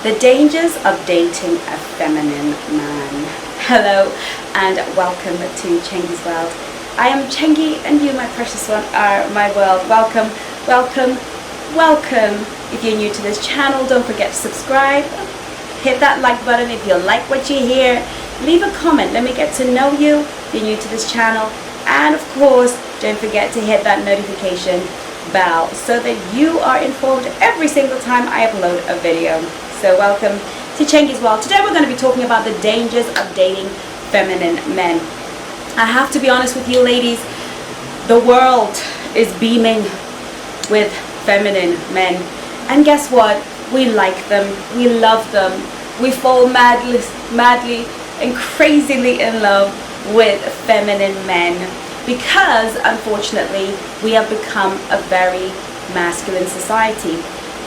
The dangers of dating a feminine man. Hello and welcome to Chengi's world. I am Chengi and you, my precious one, are my world. Welcome, welcome, welcome. If you're new to this channel, don't forget to subscribe. Hit that like button if you like what you hear. Leave a comment, let me get to know you if you're new to this channel. And of course, don't forget to hit that notification bell so that you are informed every single time I upload a video. So welcome to Chengi's world. Today we're going to be talking about the dangers of dating feminine men. I have to be honest with you ladies, the world is beaming with feminine men. And guess what? We like them, we love them, we fall madly and crazily in love with feminine men because unfortunately we have become a very masculine society.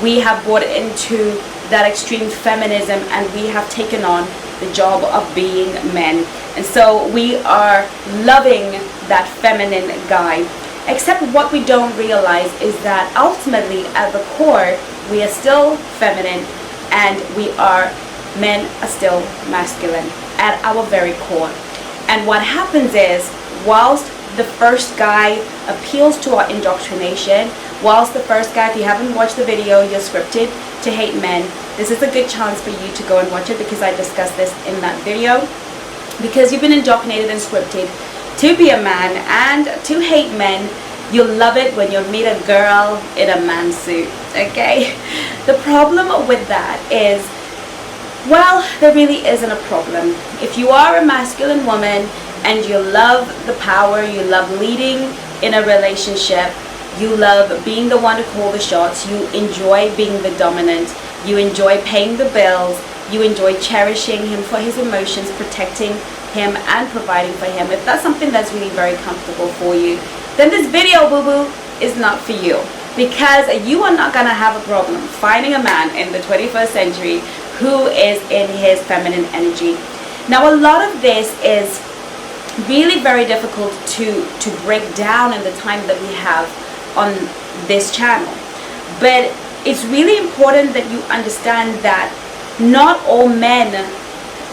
We have bought into that extreme feminism and we have taken on the job of being men, and so we are loving that feminine guy. Except what we don't realize is that ultimately at the core we are still feminine and men are still masculine at our very core. And what happens is, whilst the first guy appeals to our indoctrination, whilst the first guy, if you haven't watched the video, you're scripted to hate men, this is a good chance for you to go and watch it because I discussed this in that video. Because you've been indoctrinated and scripted to be a man and to hate men. You'll love it when you meet a girl in a man suit, okay? The problem with that is, well, there really isn't a problem. If you are a masculine woman and you love the power, you love leading in a relationship, you love being the one to call the shots, you enjoy being the dominant, you enjoy paying the bills, you enjoy cherishing him for his emotions, protecting him and providing for him, if that's something that's really very comfortable for you, then this video, boo-boo, is not for you. Because you are not going to have a problem finding a man in the 21st century who is in his feminine energy. Now, a lot of this is really very difficult to break down in the time that we have on this channel. But it's really important that you understand that not all men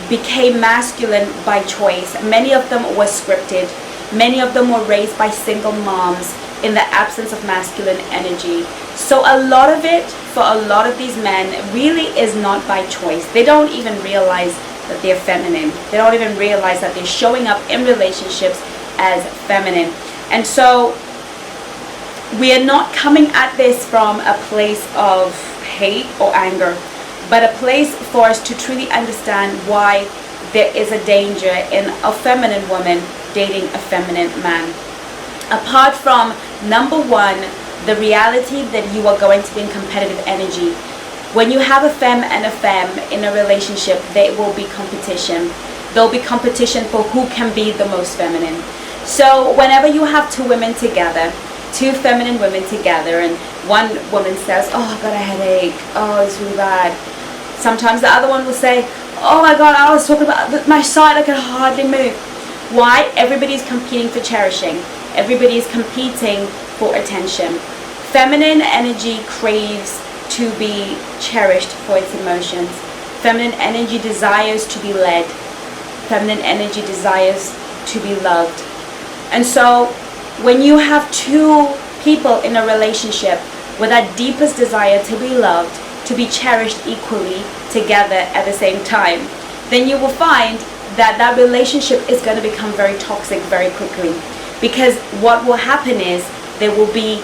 became masculine by choice. Many of them were scripted. Many of them were raised by single moms in the absence of masculine energy. So a lot of it, for a lot of these men, really is not by choice. They don't even realize that they're feminine. They don't even realize that they're showing up in relationships as feminine. And so we are not coming at this from a place of hate or anger, but a place for us to truly understand why there is a danger in a feminine woman dating a feminine man. Apart from, number one, the reality that you are going to be in competitive energy. When you have a femme and a femme in a relationship, there will be competition. There'll be competition for who can be the most feminine. So whenever you have two women together, two feminine women together, and one woman says, oh, I got a headache, oh, it's really bad. Sometimes the other one will say, oh my God, I was talking about my side, I could hardly move. Why? Everybody's competing for cherishing. Everybody's competing for attention. Feminine energy craves to be cherished for its emotions. Feminine energy desires to be led. Feminine energy desires to be loved. And so when you have two people in a relationship with that deepest desire to be loved, to be cherished equally together at the same time, then you will find that that relationship is going to become very toxic very quickly. Because what will happen is there will be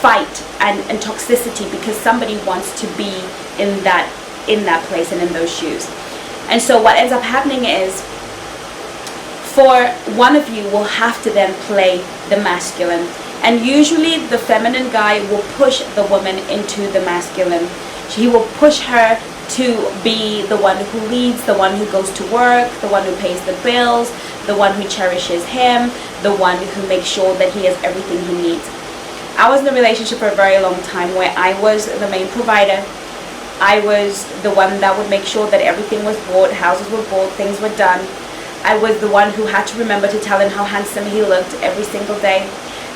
fight and toxicity because somebody wants to be in that place and in those shoes. And so what ends up happening is, for one of you will have to then play the masculine. And usually the feminine guy will push the woman into the masculine. He will push her to be the one who leads, the one who goes to work, the one who pays the bills, the one who cherishes him, the one who makes sure that he has everything he needs. I was in a relationship for a very long time where I was the main provider. I was the one that would make sure that everything was bought, houses were bought, things were done. I was the one who had to remember to tell him how handsome he looked every single day.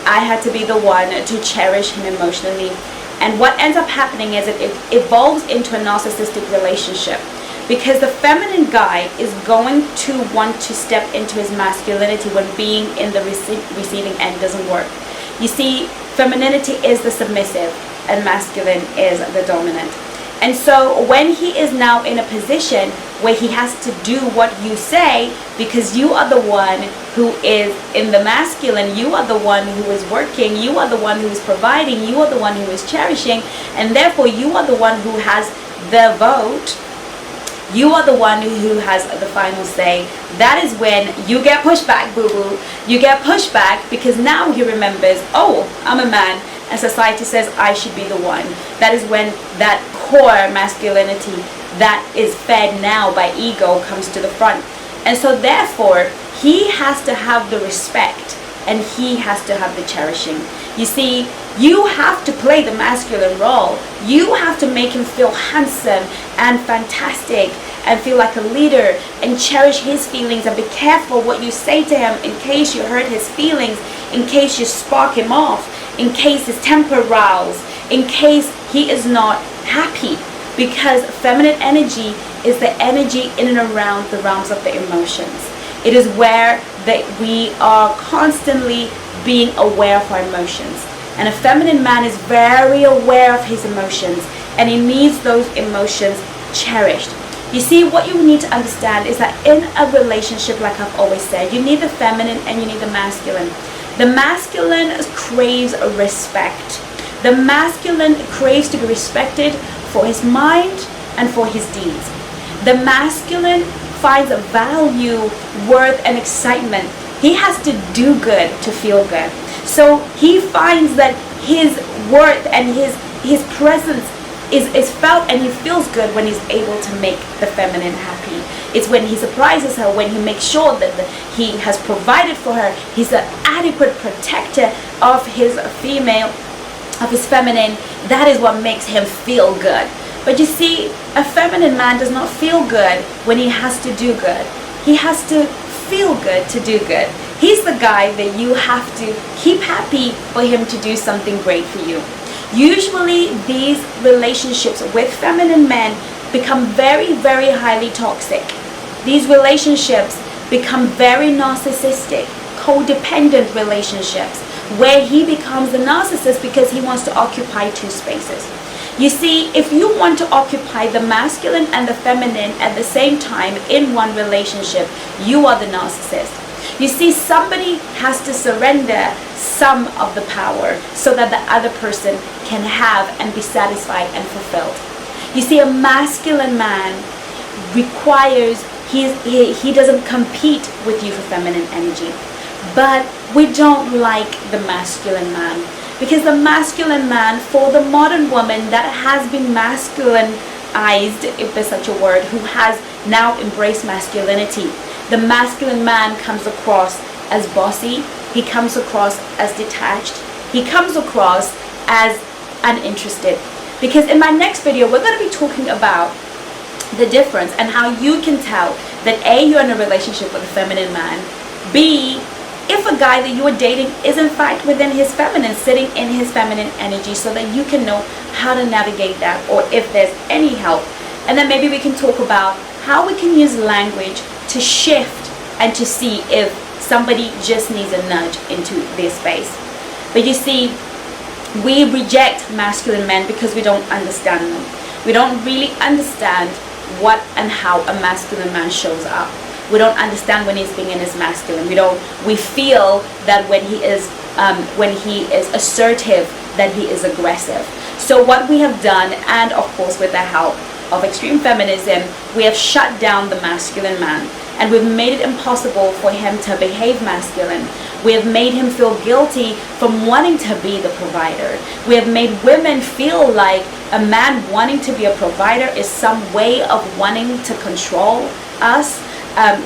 I had to be the one to cherish him emotionally And what ends up happening is it evolves into a narcissistic relationship, because the feminine guy is going to want to step into his masculinity when being in the receiving end doesn't work. You see, femininity is the submissive and masculine is the dominant. And so when he is now in a position where he has to do what you say, because you are the one who is in the masculine, you are the one who is working, you are the one who is providing, you are the one who is cherishing, and therefore you are the one who has the vote, you are the one who has the final say. That is when you get pushed back, boo-boo. You get pushed back because now he remembers, oh, I'm a man, and society says I should be the one. That is when that core masculinity that is fed now by ego comes to the front. And so therefore, he has to have the respect and he has to have the cherishing. You see, you have to play the masculine role. You have to make him feel handsome and fantastic and feel like a leader and cherish his feelings, and be careful what you say to him in case you hurt his feelings, in case you spark him off, in case his temper riles, in case he is not happy. Because feminine energy is the energy in and around the realms of the emotions. It is where that we are constantly being aware of our emotions. And a feminine man is very aware of his emotions, and he needs those emotions cherished. You see, what you need to understand is that in a relationship, like I've always said, you need the feminine and you need the masculine. The masculine craves respect. The masculine craves to be respected for his mind and for his deeds. The masculine finds a value, worth, and excitement. He has to do good to feel good. So he finds that his worth and his presence is felt, and he feels good when he's able to make the feminine happy. It's when he surprises her, when he makes sure that he has provided for her. He's an adequate protector of his female, of his feminine. That is what makes him feel good. But you see, a feminine man does not feel good when he has to do good. He has to feel good to do good. He's the guy that you have to keep happy for him to do something great for you. Usually these relationships with feminine men become very, very highly toxic. These relationships become very narcissistic, codependent relationships, where he becomes the narcissist because he wants to occupy two spaces. You see, if you want to occupy the masculine and the feminine at the same time in one relationship, you are the narcissist. You see, somebody has to surrender some of the power so that the other person can have and be satisfied and fulfilled. You see, a masculine man requires, he doesn't compete with you for feminine energy. But we don't like the masculine man, because the masculine man, for the modern woman that has been masculinized, if there's such a word, who has now embraced masculinity, the masculine man comes across as bossy, he comes across as detached, he comes across as uninterested. Because in my next video, we're going to be talking about the difference and how you can tell that A, you're in a relationship with a feminine man, B, if a guy that you are dating is in fact within his feminine, sitting in his feminine energy, so that you can know how to navigate that, or if there's any help. And then maybe we can talk about how we can use language to shift and to see if somebody just needs a nudge into their space. But you see, we reject masculine men because we don't understand them. We don't really understand what and how a masculine man shows up. We don't understand when he's being in his masculine. We feel that when he is assertive, that he is aggressive. So what we have done, and of course with the help of extreme feminism, we have shut down the masculine man, and we've made it impossible for him to behave masculine. We have made him feel guilty from wanting to be the provider. We have made women feel like a man wanting to be a provider is some way of wanting to control us.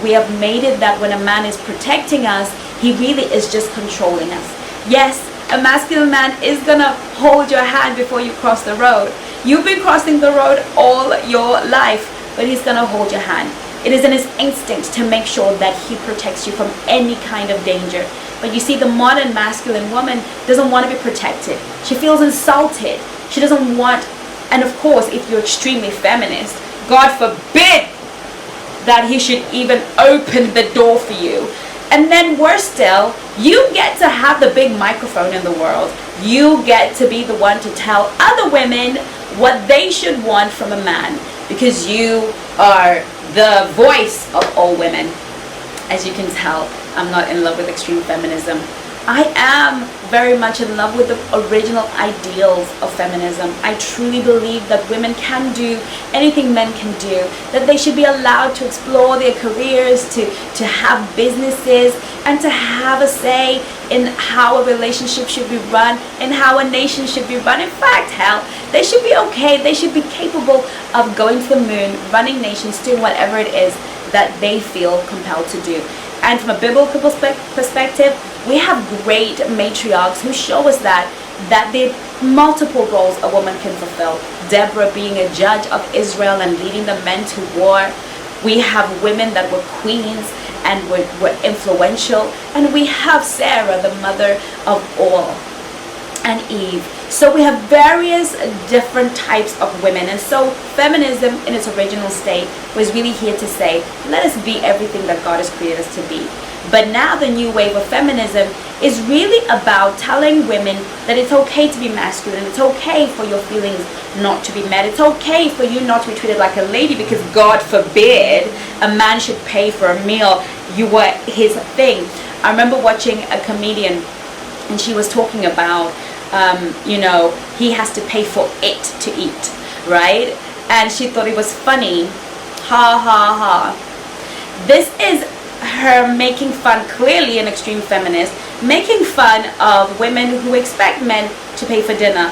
We have made it that when a man is protecting us, he really is just controlling us. Yes, a masculine man is gonna hold your hand before you cross the road. You've been crossing the road all your life, but he's gonna hold your hand. It is in his instinct to make sure that he protects you from any kind of danger. But you see, the modern masculine woman doesn't want to be protected. She feels insulted She doesn't want, and of course, if you're extremely feminist, God forbid that he should even open the door for you. And then worse still, you get to have the big microphone in the world. You get to be the one to tell other women what they should want from a man, because you are the voice of all women. As you can tell, I'm not in love with extreme feminism. I am very much in love with the original ideals of feminism. I truly believe that women can do anything men can do, that they should be allowed to explore their careers, to have businesses, and to have a say in how a relationship should be run, and how a nation should be run. In fact, hell, they should be okay. They should be capable of going to the moon, running nations, doing whatever it is that they feel compelled to do. And from a biblical perspective, we have great matriarchs who show us that there are multiple roles a woman can fulfill. Deborah being a judge of Israel and leading the men to war. We have women that were queens and were influential. And we have Sarah, the mother of all, and Eve. So we have various different types of women. And so feminism in its original state was really here to say, let us be everything that God has created us to be. But now the new wave of feminism is really about telling women that it's okay to be masculine. It's okay for your feelings not to be met. It's okay for you not to be treated like a lady, because God forbid a man should pay for a meal. You were his thing. I remember watching a comedian, and she was talking about he has to pay for it to eat, right? And she thought it was funny. Ha ha ha. This is her making fun, clearly an extreme feminist, making fun of women who expect men to pay for dinner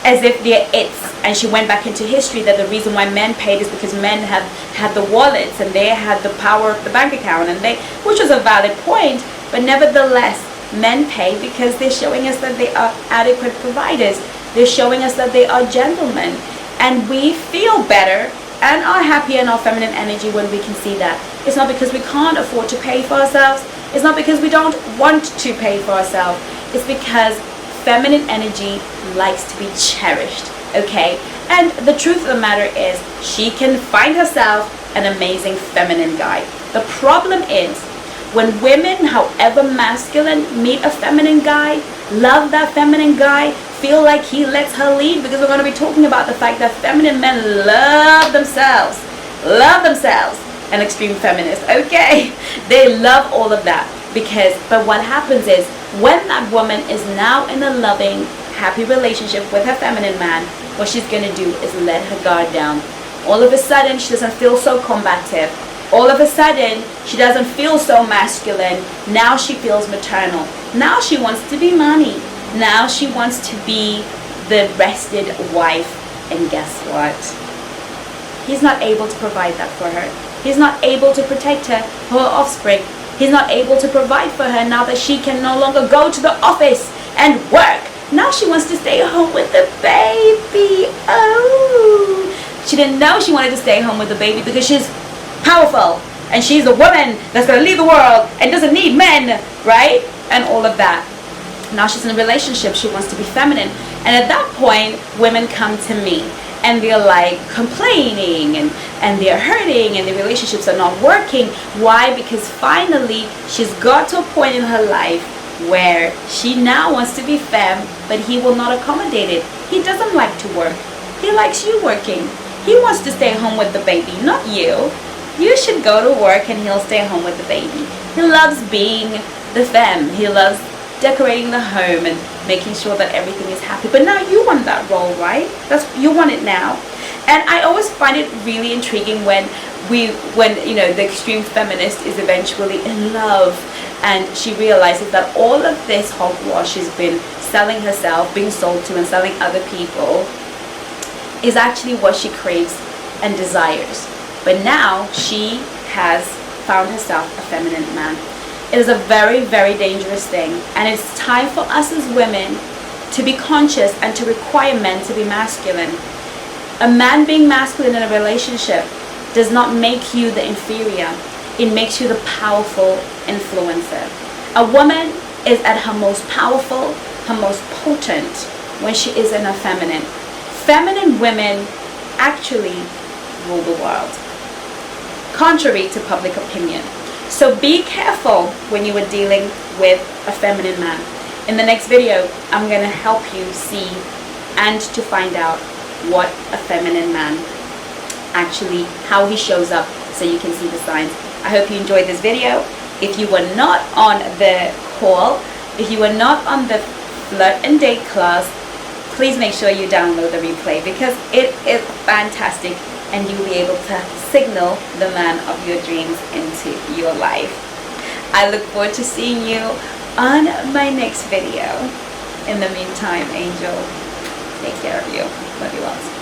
as if they're it's. And she went back into history that the reason why men paid is because men have had the wallets and they had the power of the bank account, and which was a valid point, but nevertheless, men pay because they're showing us that they are adequate providers. They're showing us that they are gentlemen. And we feel better and are happier in our feminine energy when we can see that. It's not because we can't afford to pay for ourselves. It's not because we don't want to pay for ourselves. It's because feminine energy likes to be cherished, okay? And the truth of the matter is, she can find herself an amazing feminine guy. The problem is, when women, however masculine, meet a feminine guy, love that feminine guy, feel like he lets her lead, because we're going to be talking about the fact that feminine men love themselves, an extreme feminist, okay? They love all of that, but what happens is, when that woman is now in a loving, happy relationship with her feminine man, what she's going to do is let her guard down. All of a sudden, she doesn't feel so combative. All of a sudden, she doesn't feel so masculine. Now she feels maternal. Now she wants to be mommy. Now she wants to be the rested wife. And guess what? He's not able to provide that for her. He's not able to protect her offspring. He's not able to provide for her now that she can no longer go to the office and work. Now she wants to stay home with the baby. Oh, she didn't know she wanted to stay home with the baby because she's powerful and she's a woman that's going to leave the world and doesn't need men, right? And all of that. Now she's in a relationship, she wants to be feminine. And at that point, women come to me and they're like complaining and they're hurting and the relationships are not working. Why? Because finally she's got to a point in her life where she now wants to be femme, but he will not accommodate it. He doesn't like to work. He likes you working. He wants to stay home with the baby, not you. You should go to work and he'll stay home with the baby. He loves being the femme. He loves decorating the home and making sure that everything is happy. But now you want that role, right? You want it now. And I always find it really intriguing when the extreme feminist is eventually in love and she realizes that all of this hogwash she's been selling herself, being sold to and selling other people is actually what she craves and desires. But now she has found herself a feminine man. It is a very, very dangerous thing. And it's time for us as women to be conscious and to require men to be masculine. A man being masculine in a relationship does not make you the inferior. It makes you the powerful influencer. A woman is at her most powerful, her most potent when she is in her feminine. Feminine women actually rule the world, contrary to public opinion. So be careful when you are dealing with a feminine man. In the next video, I'm going to help you see and to find out what a feminine man actually, how he shows up, so you can see the signs. I hope you enjoyed this video. If you were not on the call, if you were not on the flirt and date class, please make sure you download the replay, because it is fantastic and you'll be able to signal the man of your dreams into your life. I look forward to seeing you on my next video. In the meantime, Angel, take care of you. Love you all.